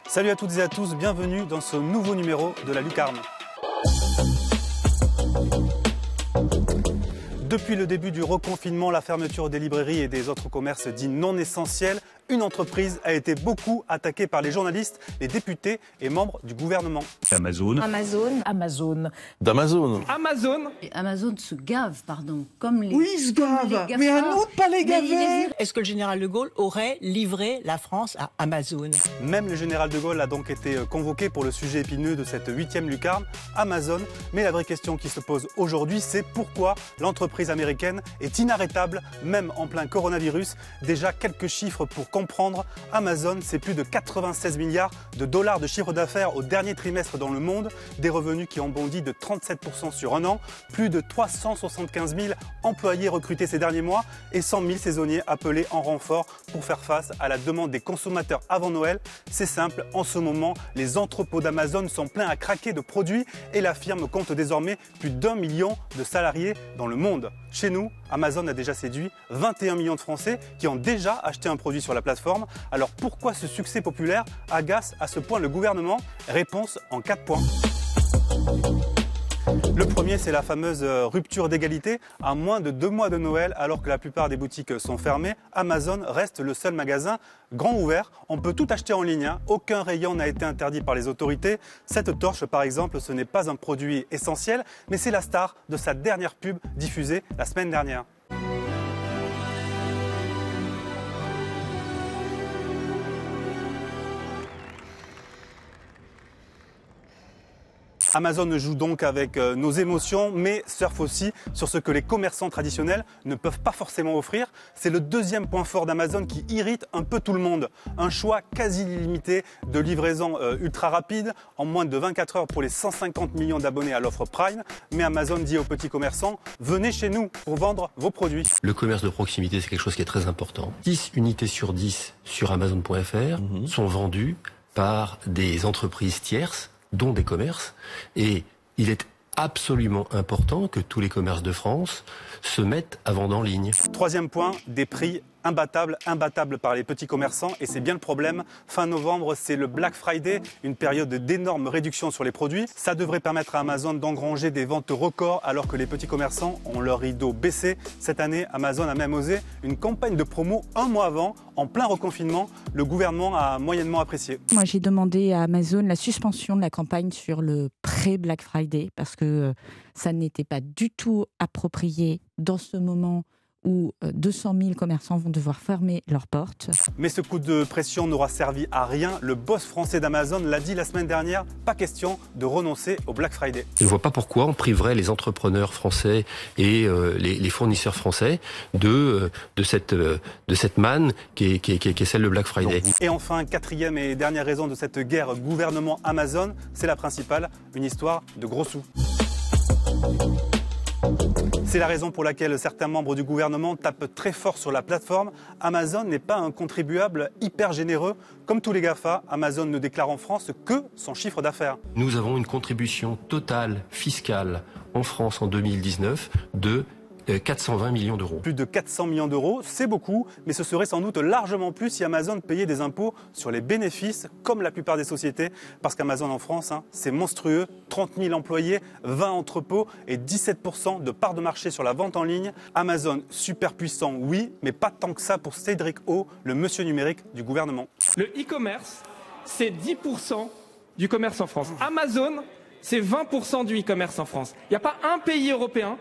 Salut à toutes et à tous, bienvenue dans ce nouveau numéro de la Lucarne. Depuis le début du reconfinement, la fermeture des librairies et des autres commerces dits non essentiels, une entreprise a été beaucoup attaquée par les journalistes, les députés et membres du gouvernement. Amazon. Amazon. Amazon. D'Amazon. Amazon. Et Amazon se gave, pardon, comme les... Oui, se gave, mais à nous de pas les gaver. Est-ce que le général de Gaulle aurait livré la France à Amazon? Même le général de Gaulle a donc été convoqué pour le sujet épineux de cette 8e lucarne, Amazon. Mais la vraie question qui se pose aujourd'hui, c'est pourquoi l'entreprise américaine est inarrêtable, même en plein coronavirus. Déjà quelques chiffres pour comprendre. Amazon, c'est plus de 96 milliards de dollars de chiffre d'affaires au dernier trimestre dans le monde, des revenus qui ont bondi de 37% sur un an, plus de 375 000 employés recrutés ces derniers mois et 100 000 saisonniers appelés en renfort pour faire face à la demande des consommateurs avant Noël. C'est simple, en ce moment, les entrepôts d'Amazon sont pleins à craquer de produits et la firme compte désormais plus d'1 million de salariés dans le monde. Chez nous, Amazon a déjà séduit 21 millions de Français qui ont déjà acheté un produit sur la plateforme. Alors pourquoi ce succès populaire agace à ce point le gouvernement? Réponse en 4 points. Le premier, c'est la fameuse rupture d'égalité. À moins de 2 mois de Noël, alors que la plupart des boutiques sont fermées, Amazon reste le seul magasin grand ouvert. On peut tout acheter en ligne, Aucun rayon n'a été interdit par les autorités. Cette torche, par exemple, ce n'est pas un produit essentiel, mais c'est la star de sa dernière pub diffusée la semaine dernière. Amazon joue donc avec nos émotions, mais surfe aussi sur ce que les commerçants traditionnels ne peuvent pas forcément offrir. C'est le deuxième point fort d'Amazon qui irrite un peu tout le monde. Un choix quasi illimité de livraison ultra rapide, en moins de 24 heures pour les 150 millions d'abonnés à l'offre Prime. Mais Amazon dit aux petits commerçants, venez chez nous pour vendre vos produits. Le commerce de proximité, c'est quelque chose qui est très important. 10 unités sur 10 sur Amazon.fr sont vendues par des entreprises tierces, dont des commerces, et il est absolument important que tous les commerces de France se mettent à vendre en ligne. Troisième point, des prix imbattables par les petits commerçants, et c'est bien le problème. Fin novembre, c'est le Black Friday, une période d'énormes réductions sur les produits. Ça devrait permettre à Amazon d'engranger des ventes records alors que les petits commerçants ont leur rideau baissé. Cette année, Amazon a même osé une campagne de promo un mois avant, en plein reconfinement. Le gouvernement a moyennement apprécié. Moi, j'ai demandé à Amazon la suspension de la campagne sur le pré-Black Friday parce que ça n'était pas du tout approprié dans ce moment où 200 000 commerçants vont devoir fermer leurs portes. Mais ce coup de pression n'aura servi à rien. Le boss français d'Amazon l'a dit la semaine dernière, pas question de renoncer au Black Friday. Je ne vois pas pourquoi on priverait les entrepreneurs français et les fournisseurs français de cette manne qui est celle de Black Friday. Et enfin, quatrième et dernière raison de cette guerre gouvernement-Amazon, c'est la principale, une histoire de gros sous. C'est la raison pour laquelle certains membres du gouvernement tapent très fort sur la plateforme. Amazon n'est pas un contribuable hyper généreux. Comme tous les GAFA, Amazon ne déclare en France que son chiffre d'affaires. Nous avons une contribution totale fiscale en France en 2019 de 420 millions d'euros. Plus de 400 millions d'euros, c'est beaucoup, mais ce serait sans doute largement plus si Amazon payait des impôts sur les bénéfices, comme la plupart des sociétés, parce qu'Amazon en France, c'est monstrueux, 30 000 employés, 20 entrepôts et 17% de part de marché sur la vente en ligne. Amazon, super puissant, oui, mais pas tant que ça pour Cédric O, le monsieur numérique du gouvernement. Le e-commerce, c'est 10% du commerce en France. Amazon, c'est 20% du e-commerce en France. Il n'y a pas un pays européen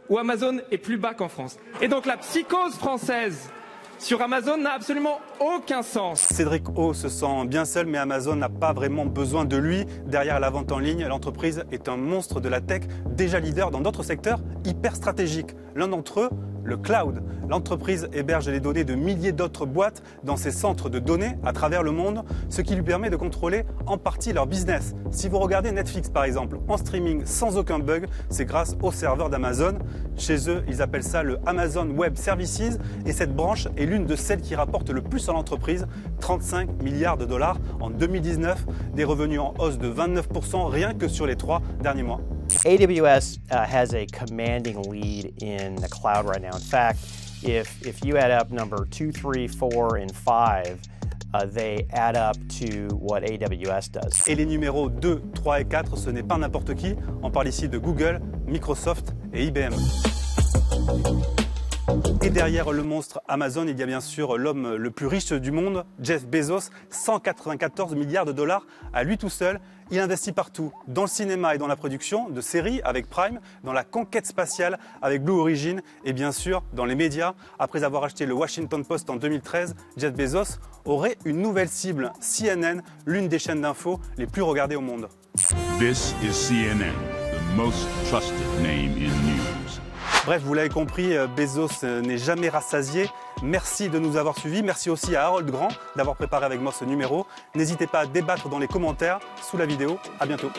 où Amazon est plus bas qu'en France. Et donc la psychose française sur Amazon n'a absolument aucun sens. Cédric O se sent bien seul, mais Amazon n'a pas vraiment besoin de lui. Derrière la vente en ligne, l'entreprise est un monstre de la tech, déjà leader dans d'autres secteurs hyper stratégiques. L'un d'entre eux, le cloud. L'entreprise héberge les données de milliers d'autres boîtes dans ses centres de données à travers le monde, ce qui lui permet de contrôler en partie leur business. Si vous regardez Netflix par exemple, en streaming sans aucun bug, c'est grâce au serveur d'Amazon. Chez eux, ils appellent ça le Amazon Web Services, et cette branche est l'une de celles qui rapporte le plus à l'entreprise, 35 milliards de dollars en 2019, des revenus en hausse de 29% rien que sur les 3 derniers mois. AWS has a commanding lead in the cloud right now. In fact, if you add up number 2, 3, 4, and 5, they add up to what AWS does. Et les numéros 2, 3 et 4, ce n'est pas n'importe qui. On parle ici de Google, Microsoft et IBM. Et derrière le monstre Amazon, il y a bien sûr l'homme le plus riche du monde, Jeff Bezos, 194 milliards de dollars à lui tout seul. Il investit partout, dans le cinéma et dans la production de séries avec Prime, dans la conquête spatiale avec Blue Origin et bien sûr dans les médias. Après avoir acheté le Washington Post en 2013, Jeff Bezos aurait une nouvelle cible, CNN, l'une des chaînes d'infos les plus regardées au monde. This is CNN, the most trusted name in news. Bref, vous l'avez compris, Bezos n'est jamais rassasié. Merci de nous avoir suivis. Merci aussi à Harold Grand d'avoir préparé avec moi ce numéro. N'hésitez pas à débattre dans les commentaires sous la vidéo. À bientôt.